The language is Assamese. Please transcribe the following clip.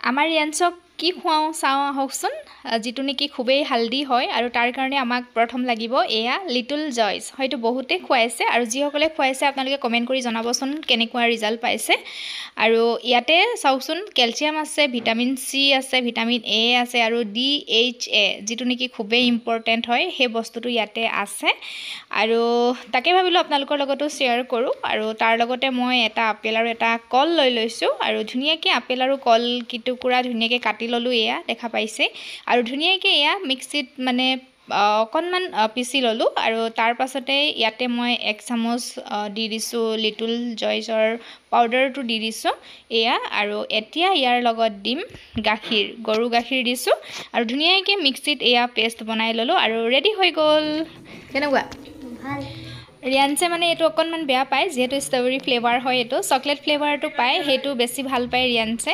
আমাৰ ৰিয়াঞ্চক কি খুৱাওঁ চাওঁ আহকচোন যিটো নেকি খুবেই হেল্ডি হয় আৰু তাৰ কাৰণে আমাক প্ৰথম লাগিব এয়া লিটল জয়ছ হয়তো বহুতে খুৱাইছে আৰু যিসকলে খুৱাইছে আপোনালোকে কমেণ্ট কৰি জনাবচোন কেনেকুৱা ৰিজাল্ট পাইছে আৰু ইয়াতে চাওকচোন কেলছিয়াম আছে ভিটামিন চি আছে ভিটামিন এ আছে আৰু DHA যিটো নেকি খুবেই ইম্পৰ্টেণ্ট হয় সেই বস্তুটো ইয়াতে আছে আৰু তাকে ভাবিলোঁ আপোনালোকৰ লগতো শ্বেয়াৰ কৰোঁ আৰু তাৰ লগতে মই এটা আপেল আৰু এটা কল লৈ লৈছোঁ আৰু ধুনীয়াকৈ আপেল আৰু কল কিটুকুৰা ধুনীয়াকৈ কাটি ল'লোঁ এয়া দেখা পাইছে আৰু ধুনীয়াকৈ এয়া মিক্সিত মানে অকণমান পিচি ল'লোঁ আৰু তাৰ পাছতে ইয়াতে মই 1 চামুচ দি দিছোঁ লিটল জয়ছৰ পাউডাৰটো দি দিছোঁ এয়া আৰু এতিয়া ইয়াৰ লগত দিম গাখীৰ গৰু গাখীৰ দিছোঁ আৰু ধুনীয়াকৈ মিক্সিত এয়া পেষ্ট বনাই ল'লোঁ আৰু ৰেডি হৈ গ'ল কেনেকুৱা ভাল ৰিয়াঞ্চে মানে এইটো অকণমান বেয়া পায় যিহেতু ষ্ট্ৰবেৰী ফ্লেভাৰ হয় এইটো চকলেট ফ্লেভাৰটো পায় সেইটো বেছি ভাল পায় ৰিয়াঞ্চে